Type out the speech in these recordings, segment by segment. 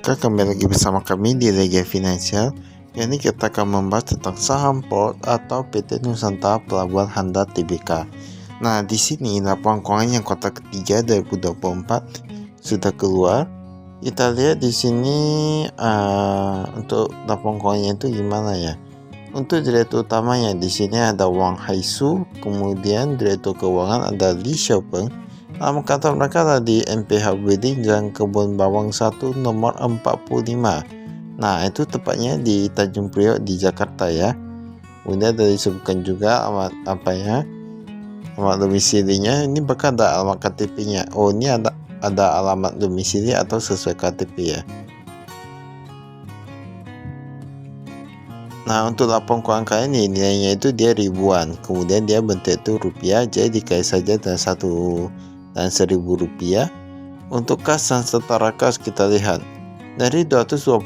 Maka kembali lagi bersama kami di Lega Finansial. Ini kita akan membahas tentang saham port atau PT Nusantara Pelabuhan Handal Tbk. Nah, di sini laporan keuangan yang kuartal ketiga 2024 sudah keluar. Kita lihat di sini untuk laporan keuangannya itu gimana ya. Untuk direktur utamanya di sini ada Wang Haisu, kemudian direktur keuangan ada Li Xiaopeng. Kantor mereka ada di MPH Building Jalan Kebun Bawang 1 nomor 45. Nah, itu tepatnya di Tanjung Priok di Jakarta ya. Kemudian ada disebutkan juga alamat alamat domisilinya. Ini bahkan ada alamat KTP-nya. Oh, ini ada alamat domisili atau sesuai KTP ya. Nah, untuk laporan keuangan kali ini nilainya itu dia ribuan. Kemudian dia bentuk itu rupiah, jadi dikait saja dengan 1.000 rupiah. Untuk kas dan setara kas kita lihat dari 225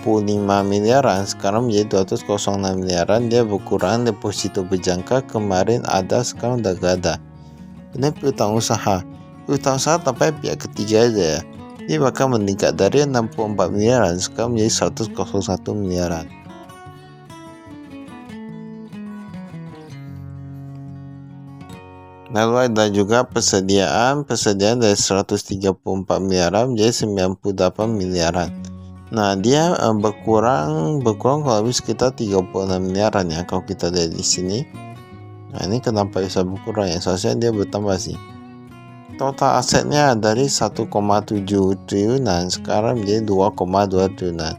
miliaran sekarang menjadi 206 miliaran. Dia berkurang. Deposito berjangka kemarin ada, sekarang udah gak ada. Ini piutang usaha sampai pihak ketiga aja ya. Dia bahkan meningkat dari 64 miliaran sekarang menjadi 101 miliaran. Lalu ada juga persediaan dari 134 miliaran menjadi 98 miliaran. Nah, dia berkurang kalau lebih sekitar 36 miliaran ya kalau kita lihat di sini. Nah, ini kenapa bisa berkurang ya? Seharusnya dia bertambah sih. Total asetnya dari 1,7 triliunan sekarang menjadi 2,2 triliunan.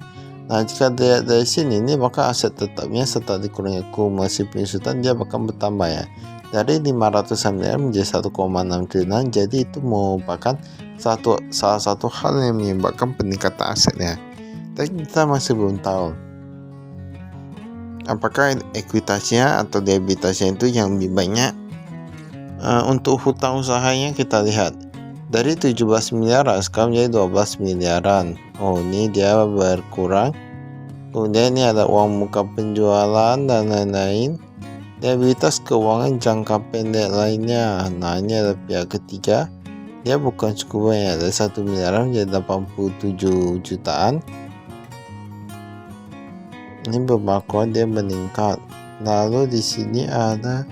Nah, jika dilihat dari sini, ini maka aset tetapnya setelah dikurangi akumulasi penyusutan dia bahkan bertambah ya. Dari 500 miliar menjadi 1,6 triliunan. Jadi itu merupakan salah satu hal yang menyebabkan peningkatan asetnya. Tapi kita masih belum tahu apakah ekuitasnya atau debitasnya itu yang lebih banyak. Untuk hutang usahanya kita lihat dari 17 miliaran sekarang menjadi 12 miliaran. Oh, ini dia berkurang. Kemudian ini ada uang muka penjualan dan lain-lain. Liabilitas keuangan jangka pendek lainnya. Nah, ini ada pihak ketiga. Dia bukan cukup banyak, dari 1 miliaran menjadi 87 jutaan. Ini beberapa dia meningkat. Lalu di sini ada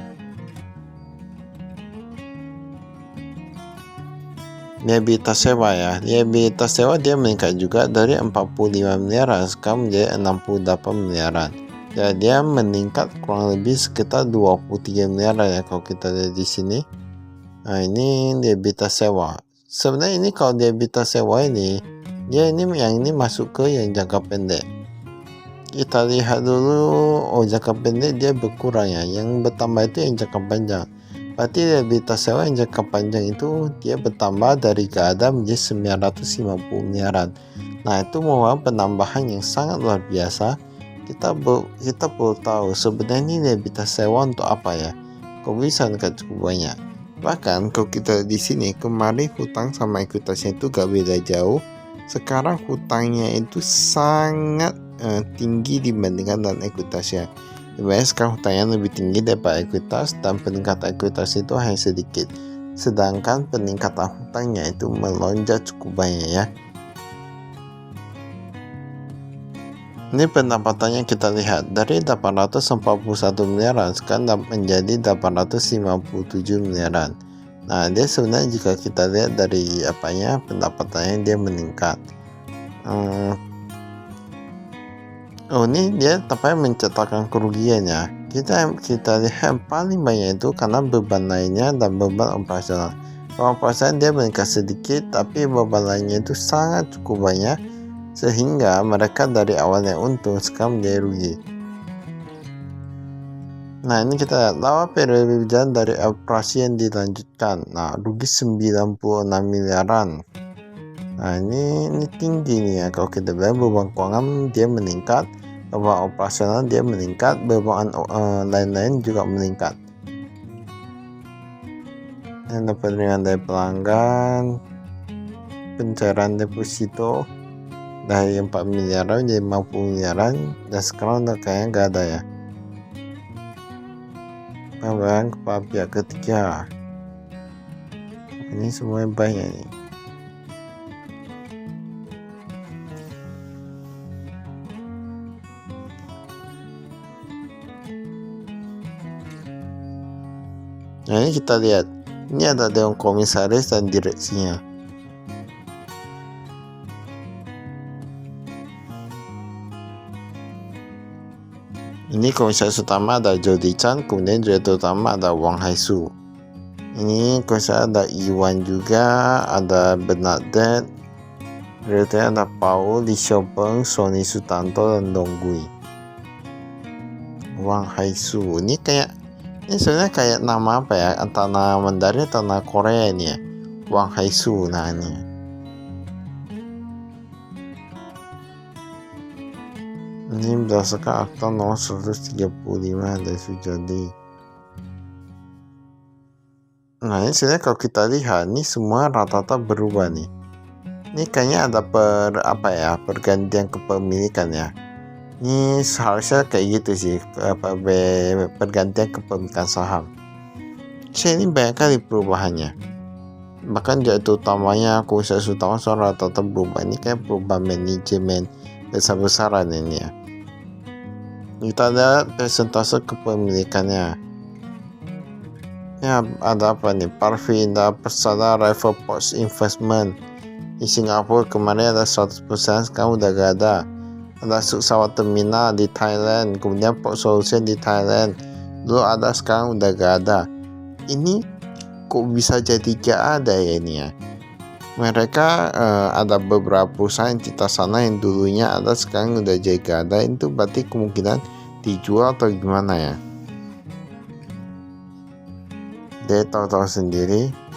liabilitas sewa ya. Liabilitas sewa dia meningkat juga dari 45 miliaran sekarang menjadi 68 miliaran. Jadi dia meningkat kurang lebih sekitar 23 miliaran ya kalau kita lihat di sini. Nah, ini liabilitas sewa. Sebenarnya ini kalau liabilitas sewa ini dia yang ini masuk ke yang jangka pendek. Kita lihat dulu, jangka pendek dia berkurang ya. Yang bertambah itu yang jangka panjang. Berarti liabilitas sewa yang jangka panjang itu dia bertambah dari gak ada menjadi 950 miliaran. Nah, itu merupakan penambahan yang sangat luar biasa. Kita perlu tahu sebenarnya ini liabilitas sewa untuk apa ya? Kok bisa nggak cukup banyak? Bahkan kalau kita di sini kemarin hutang sama ekuitasnya itu gak beda jauh. Sekarang hutangnya itu sangat tinggi dibandingkan dengan ekuitasnya. Sebenarnya sekarang hutangnya lebih tinggi daripada ekuitas dan peningkatan ekuitas itu hanya sedikit. Sedangkan peningkatan hutangnya itu melonjak cukup banyak ya. Ini pendapatannya kita lihat dari 841 miliaran sekarang menjadi 857 miliaran. Nah, dia sebenarnya jika kita lihat dari pendapatannya dia meningkat. Ini dia tapi mencetakkan kerugiannya. Kita lihat paling banyak itu karena beban lainnya dan beban operasional. Operasional dia meningkat sedikit tapi beban lainnya itu sangat cukup banyak. Sehingga mereka dari awalnya untung sekarang menjadi rugi. Nah, ini kita lihat lama periode berjalan dari operasi yang dilanjutkan. Nah, rugi 96 miliaran. Nah, ini tinggi nih ya. Kalau kita lihat beban keuangan dia meningkat, beban operasional dia meningkat, beban lain-lain juga meningkat. Ada penerimaan dari pelanggan, pencairan deposito dari 4 miliaran jadi 50 miliaran dan sekarang udah kayaknya gak ada ya. Pembayaran kepada pihak ketiga ini semuanya banyak nih. Nah, ini kita lihat, ini ada dewan komisaris dan direksinya. Ini komisaris utama ada Jody Chan, kemudian direktur utama ada Wang Haisu. Ini komisaris ada Iwan juga, ada Bernadette, direkturnya ada Paul, Li Xiaopeng, Sony Sutanto, dan Dong Gui. Wang Haisu, ini sebenarnya kayak nama apa ya, antara Mandarin atau nama Korea ini ya, Wang Haisu. Nah ini berdasarkan akta nomor 135 dari Sujadi. Nah ini sebenarnya kalau kita lihat, ini semua rata-rata berubah nih. Ini kayaknya ada pergantian kepemilikan ya. Ini seharusnya kayak gitu sih, pergantian kepemilikan saham. Ini banyak kali perubahannya. Bahkan direktur utamanya, komisaris utama rata-rata berubah. Ini kayak perubahan manajemen besar-besaran ini ya. Kita ada persentase kepemilikannya. Ya, ada apa nih? Parvinda Persada Rival Ports Investment di Singapura kemarin ada 100%, sekarang udah gak ada. Ada Suksawa Terminal di Thailand, kemudian Port Solution di Thailand, dulu ada, sekarang udah gak ada. Ini kok bisa jadi gak ada ya ini ya? Mereka ada beberapa perusahaan di sana yang dulunya ada, sekarang udah jadi gak ada. Itu berarti kemungkinan dijual atau gimana ya? Dia tahu sendiri.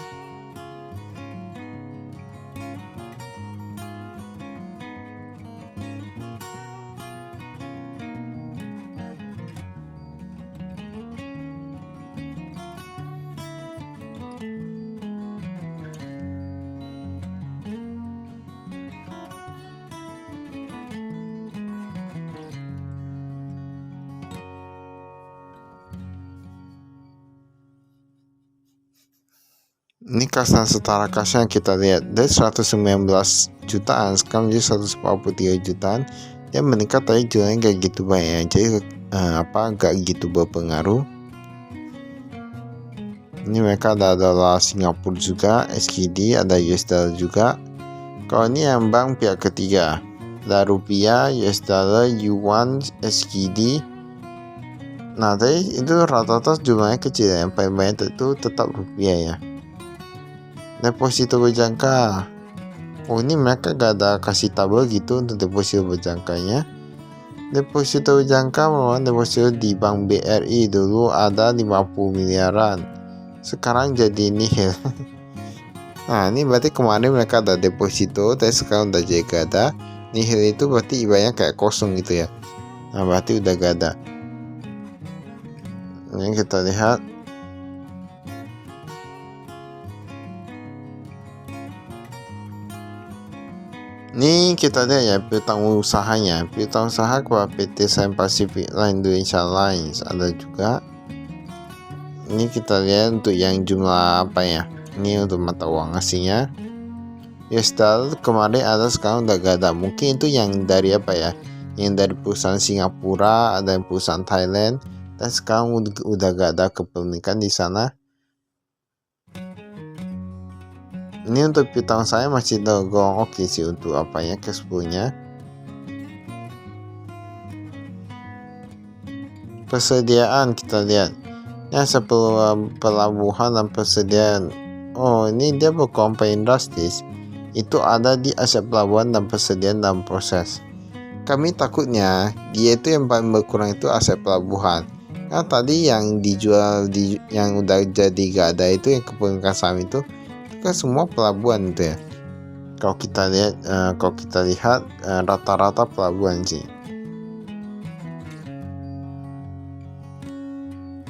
Ini kas setara kasnya kita lihat dari 119 jutaan sekarang menjadi 143 jutaan. Dia meningkat tadi jualannya gak gitu banyak, jadi gak gitu berpengaruh. Ini mereka ada dolar Singapura juga, SGD, ada US dollar juga. Kalau ini yang bank pihak ketiga, ada rupiah, US dollar, yuan, SGD. Nah tadi itu rata-rata jumlahnya kecil, yang paling banyak itu tetap rupiah ya. Deposito berjangka. Oh ini mereka gak ada kasih tabel gitu untuk deposito berjangkanya. Deposito berjangka merupakan deposito di Bank BRI, dulu ada 50 miliaran, sekarang jadi nihil. Nah ini berarti kemarin mereka ada deposito, tapi sekarang udah jadi gak ada. Nihil itu berarti ibaratnya kayak kosong gitu ya. Nah berarti udah gak ada. Ini kita lihat. Ini kita lihat ya piutang usahanya. Piutang usaha kepada PT Siam Pacific Line Indonesia Lines ada juga. Ini kita lihat untuk yang jumlah apa ya? Ini untuk mata uang asingnya. US dollar kemarin ada, sekarang udah gak ada. Mungkin itu yang dari apa ya? Yang dari perusahaan Singapura, ada yang perusahaan Thailand, dan sekarang udah gak ada kepemilikan di sana. Ini untuk piutang saya masih tergolong oke sih untuk cash flow-nya. Persediaan kita lihat. Ya sebelum pelabuhan dan persediaan. Oh ini dia berkomplain drastis. Itu ada di aset pelabuhan dan persediaan dalam proses. Kami takutnya dia itu yang paling berkurang itu aset pelabuhan. Nah tadi yang dijual yang udah jadi gak ada itu, yang kepemilikan saham itu kan semua pelabuhan itu ya. Kalau kita lihat rata-rata pelabuhan sih.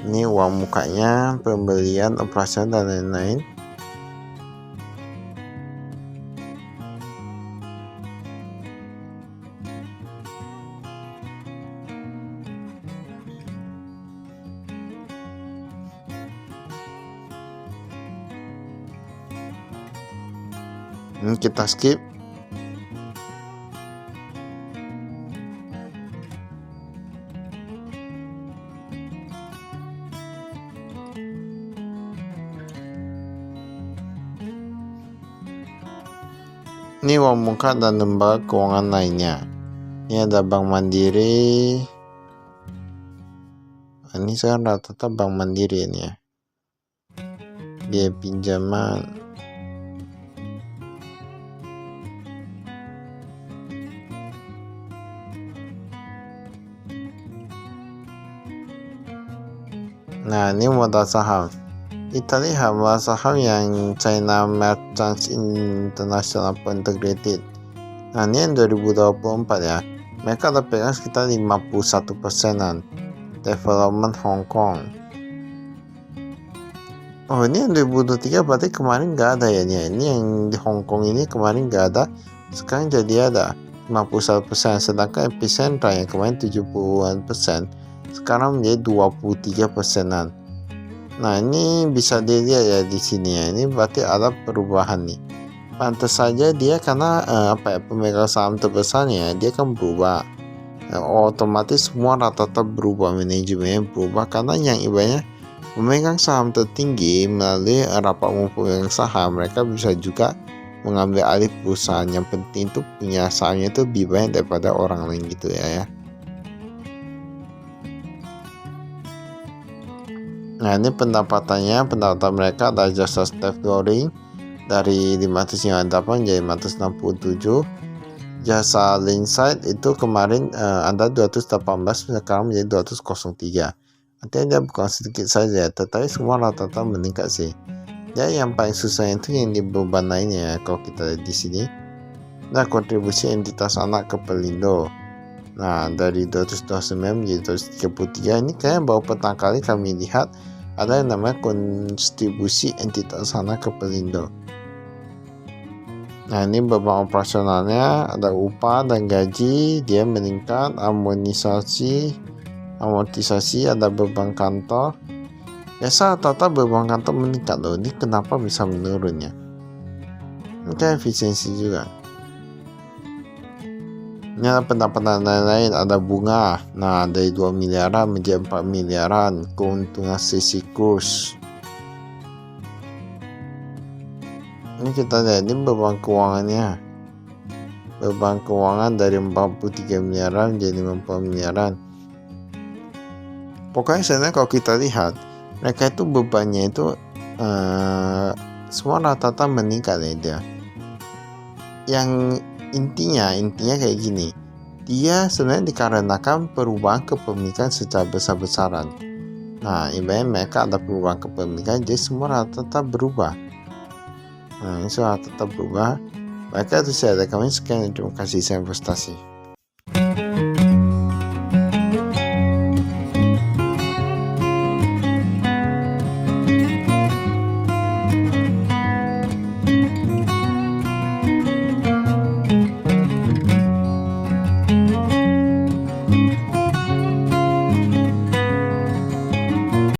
Ini uang mukanya, pembelian, operasional dan lain-lain. Ini kita skip. Ini uang muka dan lembaga keuangan lainnya. Ini ada Bank Mandiri. Ini sekarang rata-rata Bank Mandiri ini ya. Biaya pinjaman. Nah, ini modal saham. Kita lihat modal saham yang China Merchants International Integrated. Nah, ini yang 2024 ya. Mereka ada pegang sekitar 51%-an. Development Hong Kong. Oh, ini yang 2023 berarti kemarin nggak ada ya. Ini yang di Hong Kong ini kemarin nggak ada. Sekarang jadi ada 51%. Sedangkan Epicentra yang kemarin 70-an%. Sekarang menjadi 23%-an. Nah, ini bisa dilihat ya di sini ya. Ini berarti ada perubahan nih. Pantas saja dia karena pemegang saham terbesarnya dia kan berubah. Otomatis semua rata-rata berubah, manajemennya berubah karena yang ibaratnya pemegang saham tertinggi melalui rapat umum pemegang saham mereka bisa juga mengambil alih perusahaan. Yang penting itu punya sahamnya itu lebih banyak daripada orang lain gitu ya. Nah, ini pendapatan mereka ada jasa staff flooring dari 598 jadi 567. Jasa Linkside itu kemarin ada 218 sekarang menjadi 203. Artinya dia bukan sedikit saja, tetapi semua rata-rata meningkat sih. Ya, yang paling susah itu yang di beban lainnya ya, kalau kita lihat di sini. Nah, kontribusi entitas anak ke Pelindo. Nah, dari 229 menjadi 233. Ini kayaknya baru pertama kali kami lihat ada yang namanya kontribusi entitas anak ke Pelindo. Nah, ini beban operasionalnya ada upah dan gaji dia meningkat, amortisasi ada beban kantor. Biasa rata-rata beban kantor meningkat loh. Ini kenapa bisa menurun ya? Ini kan efisiensi juga. Ini ada pendapatan lain-lain, ada bunga. Nah, dari 2 miliaran menjadi 4 miliaran. Keuntungan sesi kurs. Ini kita lihat ini beban keuangannya. Beban keuangan dari 43 miliaran menjadi 50 miliaran. Pokoknya sebenarnya kalau kita lihat mereka itu bebannya itu semua rata-rata meningkat ya dia. Yang intinya kayak gini. Dia sebenarnya dikarenakan perubahan kepemilikan secara besar-besaran. Nah, ibaratnya mereka ada perubahan kepemilikan jadi semua rata-rata berubah. Nah, ini sudah tetap berubah. Mereka itu saya ada kami sekian. Terima kasih, saya investasi.